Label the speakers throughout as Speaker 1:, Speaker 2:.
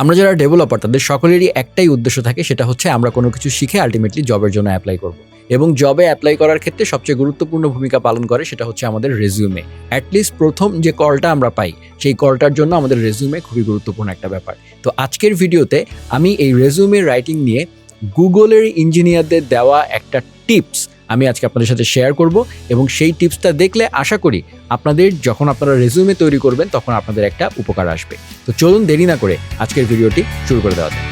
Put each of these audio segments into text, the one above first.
Speaker 1: আমরা যারা ডেভেলপার তাদের সকলেরই একটাই উদ্দেশ্য থাকে, সেটা হচ্ছে আমরা কোনো কিছু শিখে আলটিমেটলি জবের জন্য অ্যাপ্লাই করব। এবং জবে অ্যাপ্লাই করার ক্ষেত্রে সবচেয়ে গুরুত্বপূর্ণ ভূমিকা পালন করে সেটা হচ্ছে আমাদের রেজিউমে। অ্যাটলিস্ট প্রথম যে কলটা আমরা পাই সেই কলটার জন্য আমাদের রেজিউমে খুবই গুরুত্বপূর্ণ একটা ব্যাপার। তো আজকের ভিডিওতে আমি এই রেজিউমে রাইটিং নিয়ে গুগলের ইঞ্জিনিয়ারদের দেওয়া একটা টিপস আমি আজকে আপনাদের সাথে শেয়ার করব, এবং সেই টিপসটা দেখলে আশা করি আপনাদের যখন আপনারা রেজিউমে তৈরি করবেন তখন আপনাদের একটা উপকার আসবে। তো চলুন দেরি না করে আজকের ভিডিওটি শুরু করে দেওয়া যাক।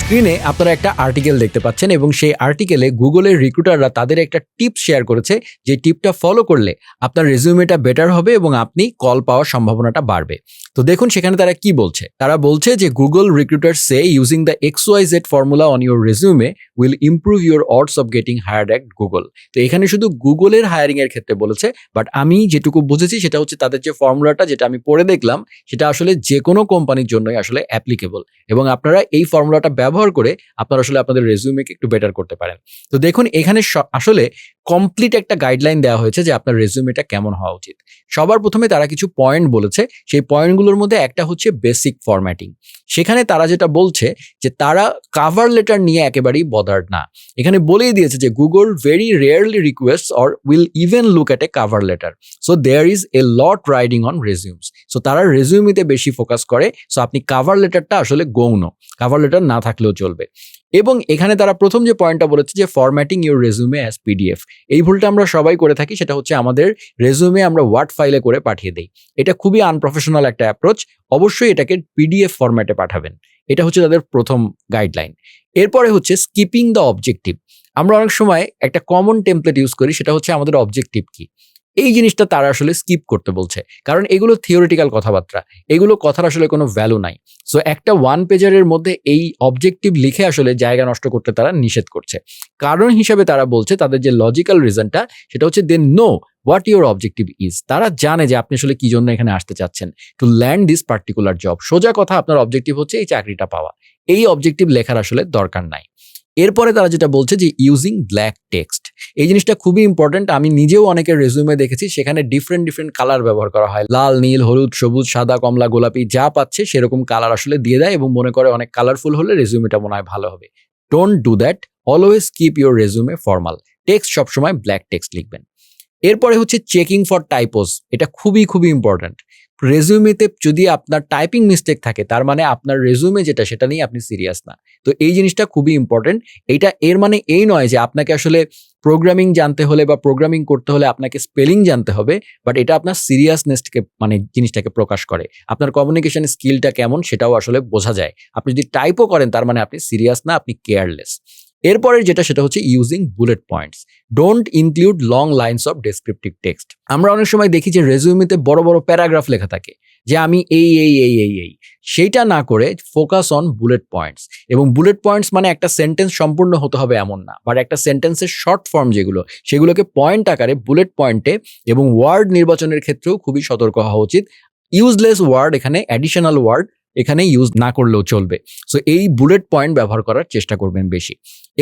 Speaker 1: স্ক্রিনে আপনারা একটা আর্টিকেল দেখতে পাচ্ছেন, এবং সেই আর্টিকেলে গুগলের রিক্রুটাররা তাদের একটা টিপ শেয়ার করেছে, যে টিপটা ফলো করলে আপনার রেজিউমেটা বেটার হবে এবং আপনি কল পাওয়ার সম্ভাবনাটা বাড়বে। তো দেখুন সেখানে তারা কি বলছে। তারা বলছে যে Google recruiter say using the XYZ formula on your resume will improve your ods of getting hired at Google. তো এখানে শুধু গুগলের হায়ারিং এর ক্ষেত্রে বলেছে, বাট আমি যেটুকু বুঝেছি সেটা হচ্ছে তাদের যে ফর্মুলাটা যেটা আমি পড়ে দেখলাম সেটা আসলে যে কোনো কোম্পানির জন্যই আসলে অ্যাপ্লিকেবল, এবং আপনারা এই ফর্মুলাটা ব্যবহার করে আপনারা আসলে আপনাদের রেজিউমেকে একটু বেটার করতে পারেন। তো দেখুন এখানে আসলে কমপ্লিট একটা গাইডলাইন দেওয়া হয়েছে যে আপনার রেজিউমেটা কেমন হওয়া উচিত। সবার প্রথমে তারা কিছু পয়েন্ট বলেছে, সেই পয়েন্টগুলোর মধ্যে একটা হচ্ছে বেসিক ফরম্যাটিং। সেখানে তারা যেটা বলছে যে তারা কাভার লেটার নিয়ে একেবারেই বদার্ড না। এখানে বলেই দিয়েছে যে Google very rarely requests or will even look at a cover letter, so there is a lot riding on resumes. So তারা রেজিউমিতে বেশি ফোকাস করে। সো আপনি কাভার লেটারটা আসলে গৌণ, কাভার লেটার না থাকলেও চলবে। এবং এখানে তারা প্রথম যে পয়েন্টটা বলেছে যে formatting your resume as PDF. এই ভুলটা আমরা সবাই করে থাকি, সেটা হচ্ছে আমাদের রেজিউমে আমরা ওয়ার্ড ফাইলে করে পাঠিয়ে দেই। এটা খুবই আনপ্রফেশনাল একটা অ্যাপ্রোচ। অবশ্যই এটাকে পিডিএফ ফরম্যাটে পাঠাবেন। এটা হচ্ছে তাদের প্রথম গাইডলাইন। এরপরে হচ্ছে স্কিপিং দ্য অবজেক্টিভ। আমরা অনেক সময় একটা কমন টেমপ্লেট ইউজ করি, সেটা হচ্ছে আমাদের অবজেক্টিভ কি। এই জিনিসটা তারা আসলে স্কিপ করতে বলছে, কারণ এগুলো থিওরিটিক্যাল কথাবার্তা, এগুলো কথার আসলে কোনো ভ্যালু নাই। সো একটা ওয়ান পেজারের মধ্যে এই অবজেক্টিভ লিখে আসলে জায়গা নষ্ট করতে তারা নিষেধ করছে। কারণ হিসাবে তারা বলছে তাদের যে লজিক্যাল রিজনটা সেটা হচ্ছে they know what your objective is. তারা জানে যে আপনি আসলে কি জন্য এখানে আসতে চাচ্ছেন, to land this particular job. সোজা কথা, আপনার অবজেক্টিভ হচ্ছে এই চাকরিটা পাওয়া। এই অবজেক্টিভ লেখার আসলে দরকার নাই। এরপরে তারা যেটা বলছে যে ইউজিং ব্ল্যাক টেক্সট। এই জিনিসটা খুবই ইম্পর্টেন্ট। আমি নিজেও অনেকের রেজিউমে দেখেছি সেখানে ডিফারেন্ট কালার ব্যবহার করা হয়। লাল, নীল, হলুদ, সবুজ, সাদা, কমলা, গোলাপি, যা পাচ্ছে সেরকম কালার আসলে দিয়ে দেয় এবং মনে করে অনেক কালারফুল হলে রেজিউমেটা মনে হয় ভালো হবে। Don't do that. Always keep your resume formal. Text সবসময় ব্ল্যাক টেক্সট লিখবেন। এরপরে হচ্ছে চেকিং ফর টাইপোস। এটা খুবই ইম্পর্টেন্ট। রেজিউমেতে যদি আপনার টাইপিং মিস্টেক থাকে তার মানে আপনার রেজিউমে যেটা সেটা নিয়ে আপনি সিরিয়াস না। তো এই জিনিসটা খুবই ইম্পর্টেন্ট। এইটা এর মানে এই নয় যে আপনাকে আসলে প্রোগ্রামিং জানতে হলে বা প্রোগ্রামিং করতে হলে আপনাকে স্পেলিং জানতে হবে, বাট এটা আপনার সিরিয়াসনেসকে মানে জিনিসটাকে প্রকাশ করে। আপনার কমিউনিকেশন স্কিলটা কেমন সেটাও আসলে বোঝা যায়। আপনি যদি টাইপও করেন তার মানে আপনি সিরিয়াস না, আপনি কেয়ারলেস। এরপরে যেটা সেটা হচ্ছে using bullet points. Don't include long lines of descriptive text. আমরা অনেক সময় দেখি যে রেজিউমেতে বড় প্যারাগ্রাফ লেখা থাকে যে আমি এই। সেইটা না করে ফোকাস অন বুলেট পয়েন্টস। এবং বুলেট পয়েন্টস মানে একটা সেন্টেন্স সম্পূর্ণ হতে হবে এমন না, বাট একটা সেন্টেন্সের শর্ট ফর্ম যেগুলো সেগুলোকে পয়েন্ট আকারে বুলেট পয়েন্টে, এবং ওয়ার্ড নির্বাচনের ক্ষেত্রেও খুবই সতর্ক হওয়া উচিত। ইউজলেস ওয়ার্ড এখানে, অ্যাডিশনাল ওয়ার্ড এখানে ইউজ না করলেও চলবে। সো এই বুলেট পয়েন্ট ব্যবহার করার চেষ্টা করবেন বেশি।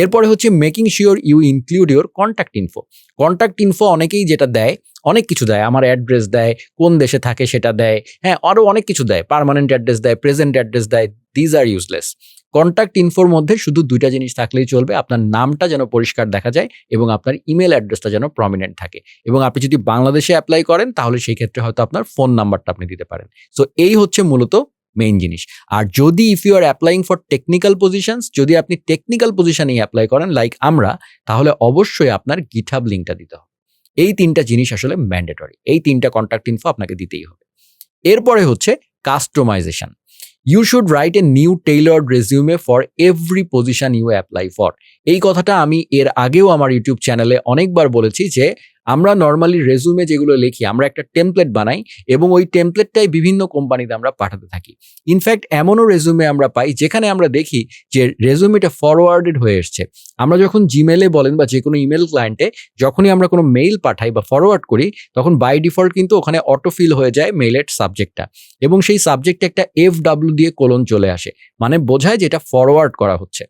Speaker 1: এরপরে হচ্ছে making sure you include your contact info. Contact info অনেকেই যেটা দেয়, অনেক কিছু দেয়। আমার অ্যাড্রেস দেয়, কোন দেশে থাকে সেটা দেয়, হ্যাঁ আরও অনেক কিছু দেয়, পার্মানেন্ট অ্যাড্রেস দেয়, প্রেজেন্ট অ্যাড্রেস দেয়। These are useless. কন্ট্যাক্ট ইনফোর মধ্যে শুধু দুইটা জিনিস থাকলেই চলবে। আপনার নামটা যেন পরিষ্কার দেখা যায় এবং আপনার ইমেল অ্যাড্রেসটা যেন প্রমিনেন্ট থাকে। এবং আপনি যদি বাংলাদেশে অ্যাপ্লাই করেন তাহলে সেই ক্ষেত্রে হয়তো আপনার ফোন নাম্বারটা আপনি দিতে পারেন। সো এই হচ্ছে মূলত মেইন জিনিস। আর যদি if you are applying for technical positions, যদি আপনি টেকনিক্যাল পজিশনে অ্যাপ্লাই করেন লাইক আমরা, তাহলে অবশ্যই আপনার গিটহাব লিঙ্কটা দিতে হবে। এই তিনটা জিনিস আসলে ম্যান্ডেটরি। এই তিনটা কন্ট্যাক্ট ইনফো আপনাকে দিতেই হবে। এরপরে হচ্ছে customisation. You should write a new tailored resume for every position you apply for. এই কথাটা আমি এর আগেও আমার ইউটিউব চ্যানেলে অনেকবার বলেছি যে আমরা নর্মালি রেজুমে যেগুলো লিখি আমরা একটা টেমপ্লেট বানাই এবং ওই টেমপ্লেটটাই বিভিন্ন কোম্পানিতে আমরা পাঠাতে থাকি। ইনফ্যাক্ট এমনও রেজুমে আমরা পাই যেখানে আমরা দেখি যে রেজুমেটা ফরওয়ার্ডেড হয়ে এসছে। আমরা যখন জিমেলে বলেন বা যে কোনো ইমেল ক্লায়েন্টে যখনই আমরা কোনো মেইল পাঠাই বা ফরওয়ার্ড করি তখন বাই ডিফল্ট কিন্তু ওখানে অটোফিল হয়ে যায় মেইলের সাবজেক্টটা এবং সেই সাবজেক্টে একটা FW দিয়ে কোলন চলে আসে, মানে বোঝায় যে এটা ফরওয়ার্ড করা হচ্ছে।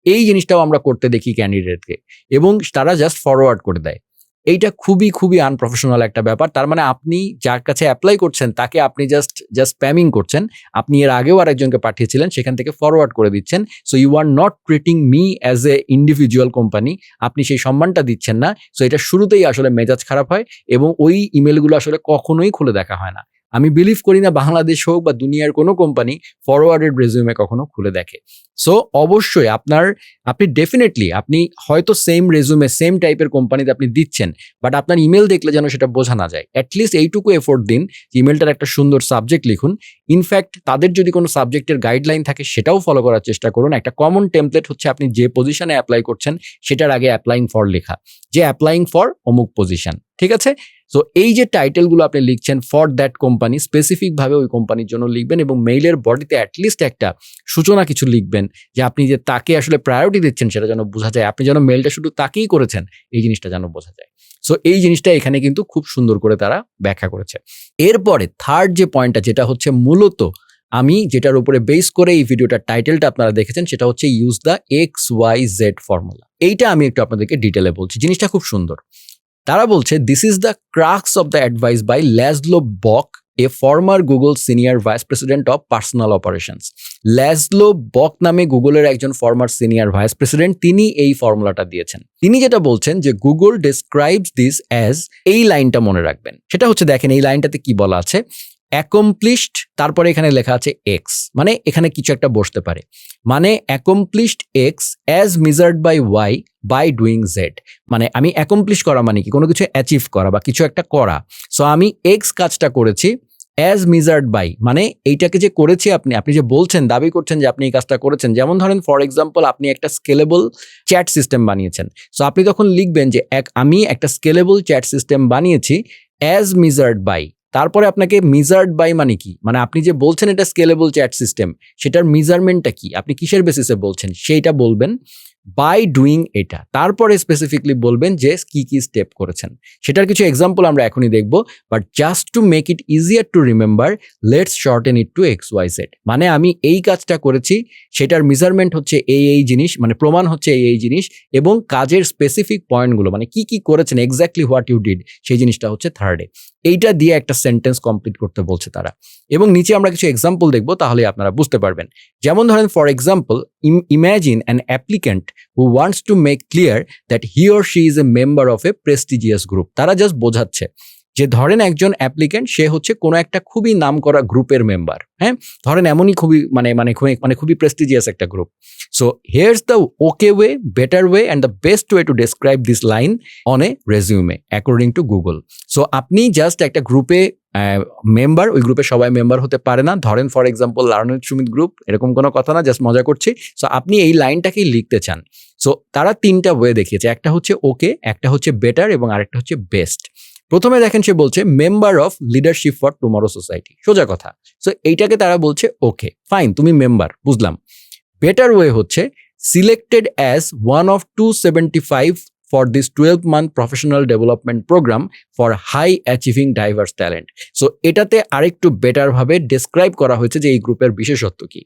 Speaker 1: এই জিনিসটাও আমরা করতে দেখি ক্যান্ডিডেটকে এবং তারা জাস্ট ফরওয়ার্ড করে দেয়। এইটা খুবই খুবই আনপ্রফেশনাল একটা ব্যাপার। তার মানে আপনি যার কাছে অ্যাপ্লাই করছেন তাকে আপনি জাস্ট স্প্যামিং করছেন। আপনি এর আগেও আরেকজনকে পাঠিয়েছিলেন, সেখান থেকে ফরওয়ার্ড করে দিচ্ছেন। So you are not treating me as a individual company. আপনি সেই সম্মানটা দিচ্ছেন না। সো এটা শুরুতেই আসলে মেজাজ খারাপ হয় এবং ওই ইমেলগুলো আসলে কখনোই খুলে দেখা হয় না। আমি বিলিভ করি না বাংলাদেশ হোক বা দুনিয়ার কোনো কোম্পানি ফরওয়ার্ডেড রেজিউমে কখনো খুলে দেখে। সো অবশ্যই আপনি ডেফিনেটলি আপনি হয়তো সেম রেজুমে সেম টাইপের কোম্পানিতে আপনি দিচ্ছেন, বাট আপনার ইমেল দেখলে যেন সেটা বোঝা না যায়। অ্যাটলিস্ট এইটুকু এফোর্ট দিন যে ইমেলটার একটা সুন্দর সাবজেক্ট লিখুন। ইনফ্যাক্ট তাদের যদি কোনো সাবজেক্টের গাইডলাইন থাকে সেটাও ফলো করার চেষ্টা করুন। একটা কমন টেমপ্লেট হচ্ছে আপনি যে পজিশনে অ্যাপ্লাই করছেন সেটার আগে অ্যাপ্লাইং ফর লেখা, যে অ্যাপ্লাইং ফর অমুক পজিশন, ঠিক আছে? সো এই যে টাইটেলগুলো আপনি লিখছেন ফর দ্যাট কোম্পানি, স্পেসিফিকভাবে ওই কোম্পানির জন্য লিখবেন এবং মেইলের বডিতে অ্যাটলিস্ট একটা সূচনা কিছু লিখবেন যে আপনি যে তাকে আসলে প্রায়োরিটি দিচ্ছেন সেটা যেন বোঝা যায়। আপনি যেন মেইলটা শুধু তাকেই করেছেন এই জিনিসটা যেন বোঝা যায়। সো এই জিনিসটা এখানে কিন্তু খুব সুন্দর করে তারা ব্যাখ্যা করেছে। এরপরে থার্ড যে পয়েন্টটা, যেটা হচ্ছে মূলত আমি যেটার উপরে বেস করে এই ভিডিওটার টাইটেলটা আপনারা দেখেছেন, সেটা হচ্ছে ইউজ দ্য XYZ ফর্মুলা। এইটা আমি একটু আপনাদেরকে ডিটেলে বলছি, জিনিসটা খুব সুন্দর। তারা বলছে this is the crux of the advice by Laszlo Bock, a former Google senior vice president of personal operations. Laszlo Bock নামে গুগলের একজন ফর্মার সিনিয়র ভাইস প্রেসিডেন্ট, তিনি এই ফর্মুলাটা দিয়েছেন। তিনি যেটা বলছেন যে গুগল ডেসক্রাইবস দিস অ্যাজ, এই লাইনটা মনে রাখবেন, সেটা হচ্ছে দেখেন এই লাইনটাতে কি বলা আছে, অ্যাকমপ্লিশড, তারপরে এখানে লেখা আছে এক্স, মানে এখানে কিছু একটা বসতে পারে, মানে accomplished X as measured by Y by doing Z. মানে আমি অ্যাকমপ্লিশ করা মানে কি, কোনো কিছু অ্যাচিভ করা বা কিছু একটা করা। সো আমি এক্স কাজটা করেছি অ্যাজ মেজার্ড বাই, মানে এইটাকে যে করেছি আপনি যে বলছেন, দাবি করছেন যে আপনি এই কাজটা করেছেন। যেমন ধরেন ফর এক্সাম্পল আপনি একটা স্কেলেবল চ্যাট সিস্টেম বানিয়েছেন। সো আপনি তখন লিখবেন যে আমি একটা স্কেলেবল চ্যাট সিস্টেম বানিয়েছি অ্যাজ মেজার্ড বাই, তারপরে আপনাকে মেজার্ড বাই মানে কি, মানে আপনি যে বলছেন এটা স্কেলেবল চ্যাট সিস্টেম, সেটার মেজারমেন্টটা কি, আপনি কিসের বেসিসে বলছেন সেইটা বলবেন বাই ডুইং এটা, তারপরে স্পেসিফিকলি বলবেন যে কি কি স্টেপ করেছেন। সেটার কিছু এক্সাম্পল আমরা এখনই দেখব, but just to make it easier to remember let's shorten it to XYZ। মানে আমি এই কাজটা করেছি, সেটার মেজারমেন্ট হচ্ছে এই জিনিস, মানে প্রমাণ হচ্ছে এই জিনিস, এবং কাজের স্পেসিফিক পয়েন্টগুলো মানে কি কি করেছেন, এক্স্যাক্টলি হোয়াট ইউ ডিড, সেই জিনিসটা হচ্ছে থার্ডে। এইটা দিয়ে একটা সেন্টেন্স কমপ্লিট করতে বলছে তারা, এবং নিচে আমরা কিছু এক্সাম্পল দেখবো, তাহলে আপনারা বুঝতে পারবেন। যেমন ধরেন for example, imagine an applicant who wants to make clear that he or she is a member of a prestigious group। তারা জাস্ট বোঝাচ্ছে যে ধরেন একজন অ্যাপ্লিক্যান্ট, সে হচ্ছে কোনো একটা খুবই নামকরা গ্রুপের মেম্বার, হ্যাঁ, ধরেন এমনই খুবই প্রেস্টিজিয়াস একটা group. So here's the okay way, better way and the best way to describe this line on a resume according to Google. So আপনি জাস্ট একটা গ্রুপে মেম্বার, ওই গ্রুপে সবাই মেম্বার হতে পারে না, ধরেন for example learning Sumit group, এরকম কোনো কথা না, জাস্ট মজা করছি। সো আপনি এই লাইনটাকেই লিখতে চান। সো তারা তিনটা ওয়ে দেখিয়েছে, একটা হচ্ছে ওকে, একটা হচ্ছে বেটার এবং আরেকটা হচ্ছে বেস্ট। প্রথমে দেখেন সে বলছে member of leadership for tomorrow society, সোজা কথা। সো এইটাকে তারা বলছে ওকে ফাইন, তুমি মেম্বার, বুঝলাম। বেটার ওয়ে হচ্ছে selected as one of 275 for this 12-month professional development program for high achieving diverse talent। So এটাতে আরেকটু বেটার ভাবে ডেসক্রাইব করা হয়েছে যে এই গ্রুপের বিশেষত্ব কি।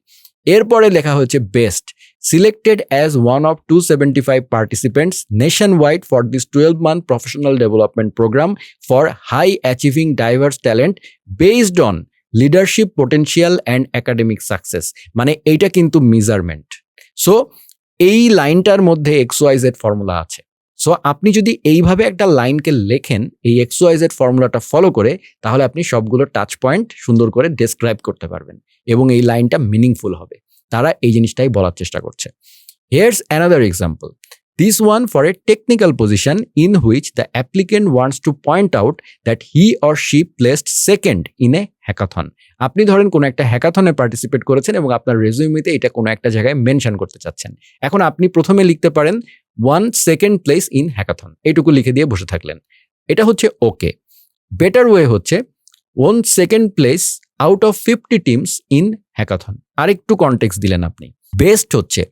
Speaker 1: এরপরে লেখা হয়েছে best, selected as one of 275 participants nationwide for this 12-month professional development program for high achieving diverse talent based on leadership potential and academic success। মানে এইটা কিন্তু মেজারমেন্ট। সো এই লাইনটার মধ্যে XYZ ফর্মুলা আছে। সো আপনি যদি এইভাবে একটা লাইনকে লেখেন এই XYZ ফর্মুলাটা ফলো করে, তাহলে আপনি সবগুলো টাচ পয়েন্ট সুন্দর করে ডেসক্রাইব করতে পারবেন এবং এই লাইনটা মিনিংফুল হবে। তারা এই জিনিসটাই বলার চেষ্টা করছে। Here's another example, this one for a technical position in which the applicant wants to point out that he or she placed second in a hackathon। আপনি ধরেন কোনো একটা হ্যাকাথনে পার্টিসিপেট করেছেন এবং আপনার রেজিউমেতে এটা কোনো একটা জায়গায় মেনশন করতে চাচ্ছেন। এখন আপনি প্রথমে লিখতে পারেন 1 second place in hackathon, এইটুকু লিখে দিয়ে বসে থাকলেন, এটা হচ্ছে ওকে। বেটার ওয়ে হচ্ছে 1 second place out of 50 teams in hackathon, আরেকটু কনটেক্সট দিলেন আপনি। বেস্ট হচ্ছে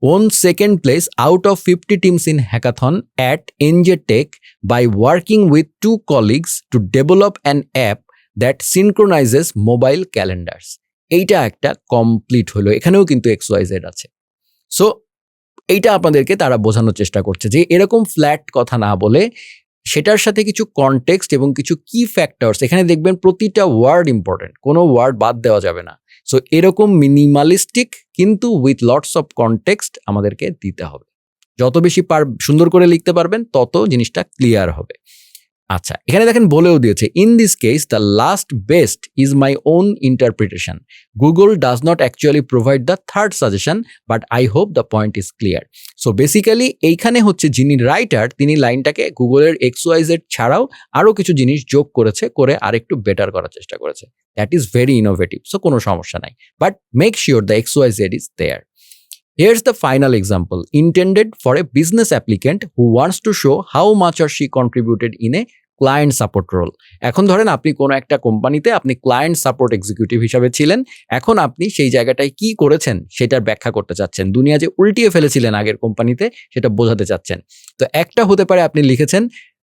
Speaker 1: 1 second place out of 50 teams in hackathon at NJ Tech by working with 2 colleagues to develop an app that synchronizes mobile calendars। এইটা একটা complete হলো, এখানেও কিন্তু XYZ আছে। সো এইটা আপনাদেরকে তারা বোঝানোর চেষ্টা করছে যে এরকম ফ্ল্যাট কথা না বলে সেটার সাথে কিছু কনটেক্সট এবং কিছু কি ফ্যাক্টরস, এখানে দেখবেন প্রতিটা ওয়ার্ড ইম্পর্টেন্ট, কোনো ওয়ার্ড বাদ দেওয়া যাবে না। সো এরকম মিনিমালিস্টিক কিন্তু উইথ লটস অফ কনটেক্সট আমাদেরকে দিতে হবে। যত বেশি সুন্দর করে লিখতে পারবেন তত জিনিসটা ক্লিয়ার হবে। আচ্ছা, এখানে দেখেন বলেও দিয়েছে, in this case the last best is my own interpretation, Google does not actually provide the third suggestion, but I hope the point is clear. So basically এইখানে হচ্ছে যিনি রাইটার তিনি লাইনটাকে গুগলের XYZ ছাড়াও আরও কিছু জিনিস যোগ করেছে, করে আরেকটু বেটার করার চেষ্টা করেছে। That is very innovative, so কোনো সমস্যা নাই, but make sure the XYZ is there. Here's the final example, intended for a business applicant who wants to show how much or she contributed in a client support role. এখন ধরেন আপনি কোনো একটা কোম্পানিতে আপনি ক্লায়েন্ট সাপোর্ট এক্সিকিউটিভ হিসাবে ছিলেন, এখন আপনি সেই জায়গাটায় কি করেছেন সেটার ব্যাখ্যা করতে চাচ্ছেন, দুনিয়া যে উল্টিয়ে ফেলেছিলেন আগের কোম্পানিতে সেটা বোঝাতে চাচ্ছেন। তো একটা হতে পারে আপনি লিখেছেন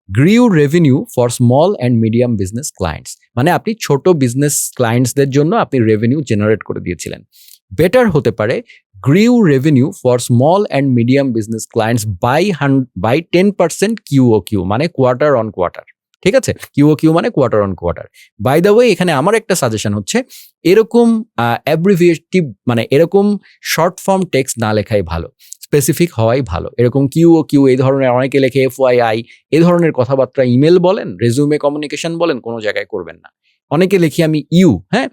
Speaker 1: গ্রিউ revenue for small and medium business clients, মানে আপনি ছোট বিজনেস ক্লায়েন্টসদের জন্য আপনি রেভিনিউ জেনারেট করে দিয়েছিলেন। বেটার হতে পারে grew revenue for small and medium business clients by 10% QOQ, মানে কোয়ার্টার অন কোয়ার্টার। ঠিক আছে, QOQ মানে quarter on quarter. By the way, এখানে আমার একটা সাজেশন হচ্ছে এরকম অ্যাব্রিভিয়েটিভ মানে এরকম শর্ট ফর্ম টেক্সট না লেখাই ভালো, স্পেসিফিক হওয়াই ভালো। এরকম QOQ এই ধরনের অনেকে লেখে FYI, এই ধরনের কথাবার্তা ইমেল বলেন, রেজুমে কমিউনিকেশন বলেন, কোনো জায়গায় করবেন না। অনেকে লিখি আমি ইউ, হ্যাঁ,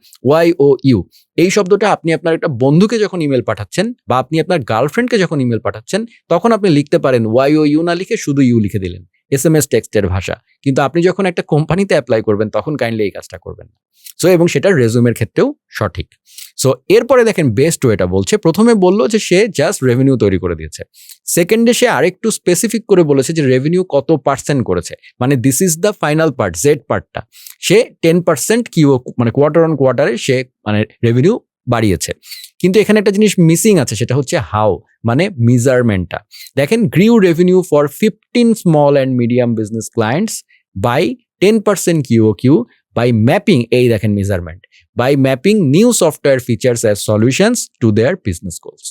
Speaker 1: YOU, এই শব্দটা আপনি আপনার একটা বন্ধুকে যখন ইমেল পাঠাচ্ছেন বা আপনি আপনার গার্লফ্রেন্ডকে যখন ইমেল পাঠাচ্ছেন তখন আপনি লিখতে পারেন YOU না লিখে শুধু ইউ লিখে দিলেন, SMS টেক্সটের ভাষা। কিন্তু আপনি যখন একটা কোম্পানিতে অ্যাপ্লাই করবেন তখন কাইন্ডলি এই কাজটা করবেন না। সো এবং সেটা রেজুমের ক্ষেত্রেও সঠিক। সো এরপরে দেখেন বেস্ট ওয়েটা বলছে, প্রথমে বললো যে সে জাস্ট রেভিনিউ তৈরি করে দিয়েছে, সেকেন্ডে সে আরেকটু স্পেসিফিক করে বলেছে যে রেভিনিউ কত পার্সেন্ট করেছে, মানে this is the final part, Z পার্টটা সে 10% মানে কোয়ার্টার অন কোয়ার্টারে সে মানে রেভিনিউ বাড়িয়েছে। কিন্তু এখানে একটা জিনিস মিসিং আছে, সেটা হচ্ছে হাউ, মানে মেজারমেন্টটা। দেখেন grew revenue for 15 small and medium business clients by 10% QOQ by mapping, এই দেখেন measurement, by mapping new software features as solutions to their business goals.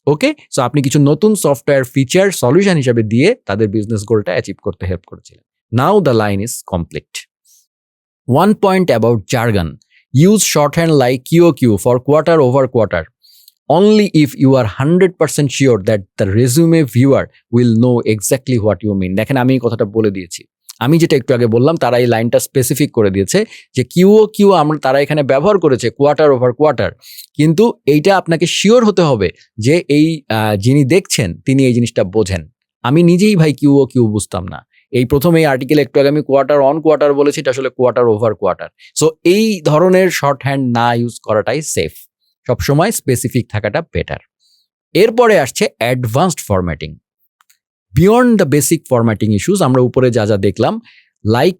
Speaker 1: Okay, so আপনি কিছু নতুন সফটওয়্যার ফিচার সলিউশন হিসেবে দিয়ে তাদের বিজনেস গোলটা অ্যাচিভ করতে হেল্প করেছিলেন। Now the line is complete. 1 point about jargon, use shorthand like QOQ for quarter over quarter only if you are 100% sure that the resume viewer will know exactly what you mean. দেখেন আমি এই কথাটা বলে দিয়েছি, আমি যেটা একটু আগে বললাম তারা এই লাইনটা স্পেসিফিক করে দিয়েছে যে QOQ আমরা তারা এখানে ব্যবহার করেছে কোয়ার্টার ওভার কোয়ার্টার, কিন্তু এইটা আপনাকে শিওর হতে হবে যে এই যিনি দেখছেন তিনি এই জিনিসটা বোঝেন। আমি নিজেই ভাই QOQ বুঝতাম না, এই প্রথম এই আর্টিকেল একটু আগে আমি কোয়ার্টার অন কোয়ার্টার বলেছি, এটা আসলে কোয়ার্টার ওভার কোয়ার্টার। সো এই ধরনের শর্ট হ্যান্ড না ইউজ করাটাই সেফ, সবসময় স্পেসিফিক থাকাটা বেটার। এরপরে আসছে advanced formatting. Beyond the basic formatting issues, আমরা উপরে যা যা দেখলাম, like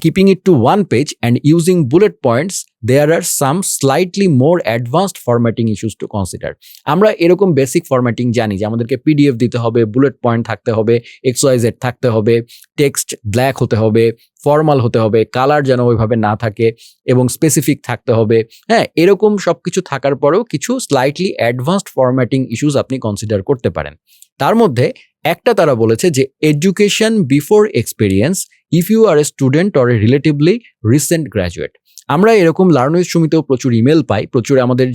Speaker 1: keeping it to one page and using bullet points, there are some slightly more advanced formatting issues to consider. আমরা এরকম বেসিক ফরম্যাটিং জানি যে আমাদেরকে PDF দিতে হবে, বুলেট পয়েন্ট থাকতে হবে, XYZ থাকতে হবে, টেক্সট ব্ল্যাক হতে হবে, ফর্মাল হতে হবে, কালার যেন ওইভাবে না থাকে এবং স্পেসিফিক থাকতে হবে। হ্যাঁ, এরকম সবকিছু থাকার পরেও কিছু স্লাইটলি অ্যাডভান্সড ফরম্যাটিং ইস্যুস আপনি কনসিডার করতে পারেন। তার মধ্যে একটা তারা বলেছে যে education before experience if you are a student or a relatively recent graduate. আমরা এরকম লার্ন উইথ সুমিতেও প্রচুর ইমেল পাই, প্রচুর আমাদের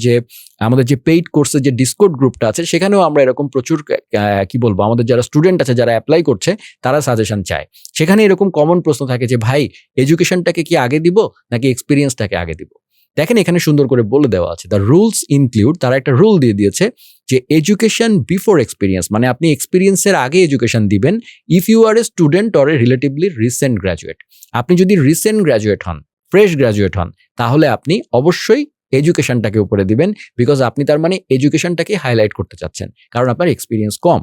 Speaker 1: যে পেইড কোর্সের যে ডিসকর্ড গ্রুপটা আছে সেখানেও আমরা এরকম প্রচুর কি বলবো আমাদের যারা স্টুডেন্ট আছে যারা অ্যাপ্লাই করছে তারা সাজেশন চায়। সেখানে এরকম কমন প্রশ্ন থাকে যে ভাই এডুকেশনটাকে কি আগে দিব নাকি এক্সপিরিয়েন্সটাকে আগে দিব। দেখেন এখানে সুন্দর করে বলে দেওয়া আছে, দ্য রুলস ইনক্লুড, তারা একটা রুল দিয়ে দিয়েছে যে এডুকেশন বিফোর এক্সপিরিয়েন্স, মানে আপনি এক্সপিরিয়েন্সের আগে এডুকেশন দিবেন if you are a student or a relatively recent graduate. আপনি যদি রিসেন্ট গ্র্যাজুয়েট হন, ফ্রেশ গ্র্যাজুয়েট হন, তাহলে আপনি অবশ্যই এডুকেশনটাকে উপরে দিবেন, বিকজ আপনি তার মানে এডুকেশনটাকে হাইলাইট করতে চাচ্ছেন, কারণ আপনার এক্সপিরিয়েন্স কম।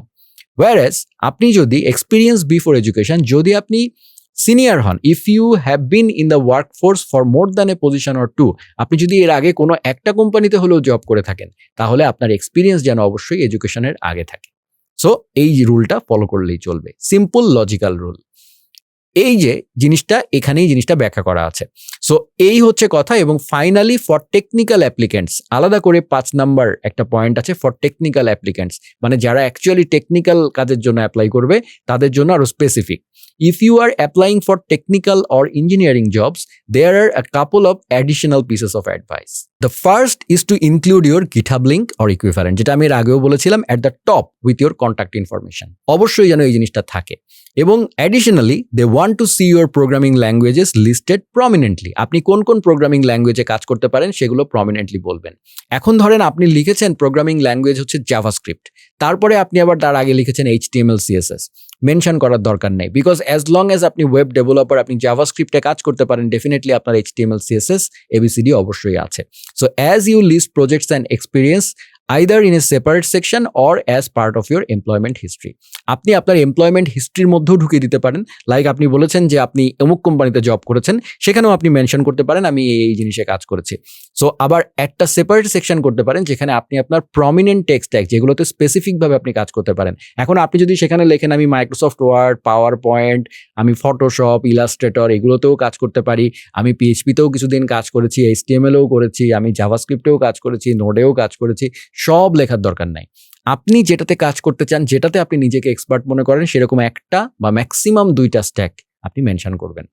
Speaker 1: ওয়ারেস আপনি যদি এক্সপিরিয়েন্স বিফোর এডুকেশন, যদি আপনি সিনিয়র হন, if you have been in the workforce for more than a position or two, আপনি যদি এর আগে কোনো একটা কোম্পানিতে হলেও জব করে থাকেন তাহলে আপনার এক্সপিরিয়েন্স যেন অবশ্যই এডুকেশনের আগে থাকে। সো এই রুলটা ফলো করলেই চলবে, সিম্পল লজিক্যাল রুল। এই যে জিনিসটা এখানেই জিনিসটা ব্যাখ্যা করা আছে। সো এই হচ্ছে কথা। এবং ফাইনালি ফর টেকনিক্যাল অ্যাপ্লিকেন্টস আলাদা করে 5 নাম্বার একটা পয়েন্ট আছে ফর টেকনিক্যাল অ্যাপ্লিকেন্টস, মানে যারা অ্যাকচুয়ালি টেকনিক্যাল কাজের জন্য অ্যাপ্লাই করবে তাদের জন্য আরো specific. If you are applying for technical or engineering jobs, there are a couple of additional pieces of advice. The first is to include your GitHub link or equivalent, যেটা আমি এর আগেও বলেছিলাম, at the top with your contact information. অবশ্যই যেন এই জিনিসটা থাকে। এবং additionally, they want to see your programming languages listed prominently. আপনি কোন কোন প্রোগ্রামিং ল্যাঙ্গুয়েজে কাজ করতে পারেন সেগুলো প্রমিনেন্টলি বলবেন। এখন ধরেন আপনি লিখেছেন প্রোগ্রামিং ল্যাঙ্গুয়েজ হচ্ছে জাভাস্ক্রিপ্ট, তারপরে আপনি আবার তার আগে লিখেছেন HTML CSS, মেনশন করার দরকার নেই, বিকজ অ্যাজ লং অ্যাজ আপনি ওয়েব ডেভেলপার, আপনি জাভাস্ক্রিপ্টে কাজ করতে পারেন, ডেফিনেটলি আপনার HTML CSS ABCD অবশ্যই আছে। So as you list projects and experience either in a separate section or as part of your employment history, আপনি আপনার এমপ্লয়মেন্ট হিস্ট্রির মধ্যেও ঢুকিয়ে দিতে পারেন। লাইক আপনি বলেছেন যে আপনি অমুক কোম্পানিতে জব করেছেন, সেখানেও আপনি মেনশন করতে পারেন আমি এই জিনিসে কাজ করেছি। সো আবার একটা সেপারেট সেকশন করতে পারেন যেখানে আপনি আপনার প্রমিনেন্ট টেক স্ট্যাক যেগুলোতে স্পেসিফিকভাবে আপনি কাজ করতে পারেন। এখন আপনি যদি সেখানে লেখেন আমি মাইক্রোসফট ওয়ার্ড, পাওয়ার পয়েন্ট, আমি ফটোশপ, ইলাস্ট্রেটর এগুলোতেও কাজ করতে পারি, আমি PHP-তেও কিছুদিন কাজ করেছি, HTML-এও করেছি, আমি জাভাস্ক্রিপ্টেও কাজ করেছি, নোডেও কাজ করেছি, সব লেখার দরকার নাই। আপনি যেটাতে কাজ করতে চান, যেটাতে আপনি নিজেকে এক্সপার্ট মনে করেন, সেরকম একটা বা ম্যাক্সিমাম 2টা স্ট্যাক আপনি মেনশন করবেন।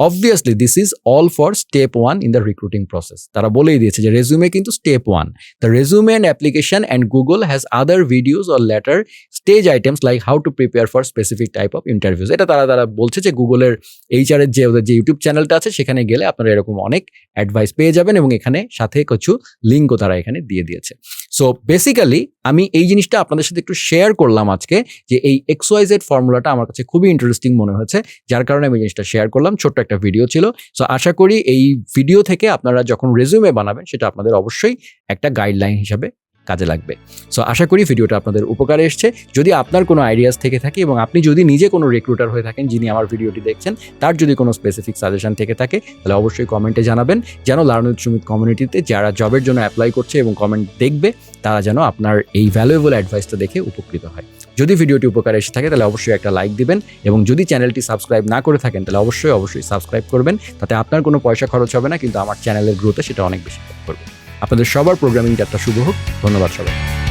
Speaker 1: Obviously this is all for step 1 in the recruiting process. তারা বলেই দিয়েছে যে রেজুমে কিন্তু step 1, the resume and application and Google has other videos or letter stage items like how to prepare for specific type of interviews. এটা তারা বলছে যে গুগলের HR এর যে ওদের যে ইউটিউব চ্যানেলটা আছে সেখানে গেলে আপনারা এরকম অনেক অ্যাডভাইস পেয়ে যাবেন, এবং এখানে সাথে কিছু লিঙ্কও তারা এখানে দিয়ে দিয়েছে। সো বেসিক্যালি আমি এই জিনিসটা আপনাদের সাথে একটু শেয়ার করলাম আজকে, যে এই XYZ ফর্মুলাটা আমার কাছে খুবই ইন্টারেস্টিং মনে হয়েছে, যার কারণে আমি জিনিসটা শেয়ার করলাম। ছোট্ট একটা ভিডিও ছিল। সো আশা করি এই ভিডিও থেকে আপনারা যখন রেজুমে বানাবেন সেটা আপনাদের অবশ্যই একটা গাইডলাইন হিসাবে কাজে লাগবে। সো আশা করি ভিডিওটা আপনাদের উপকারে এসছে। যদি আপনার কোনো আইডিয়াস থেকে থাকে এবং আপনি যদি নিজে কোনো রিক্রুটার হয়ে থাকেন যিনি আমার ভিডিওটি দেখছেন, তার যদি কোনো স্পেসিফিক সাজেশন থেকে থাকে তাহলে অবশ্যই কমেন্টে জানাবেন, যেন লার্ন উইথ সুমিত কমিউনিটিতে যারা জবের জন্য অ্যাপ্লাই করছে এবং কমেন্ট দেখবে তারা যেন আপনার এই ভ্যালুয়েবল অ্যাডভাইসটা দেখে উপকৃত হয়। যদি ভিডিওটি উপকারে এসে থাকে তাহলে অবশ্যই একটা লাইক দিবেন, এবং যদি চ্যানেলটি সাবস্ক্রাইব না করে থাকেন তাহলে অবশ্যই সাবস্ক্রাইব করবেন। তাতে আপনার কোনো পয়সা খরচ হবে না, কিন্তু আমার চ্যানেলের গ্রোথে সেটা অনেক বেশি হেল্প করবে। আপনাদের সবার প্রোগ্রামিং যাত্রা শুভ হোক। ধন্যবাদ সবাই।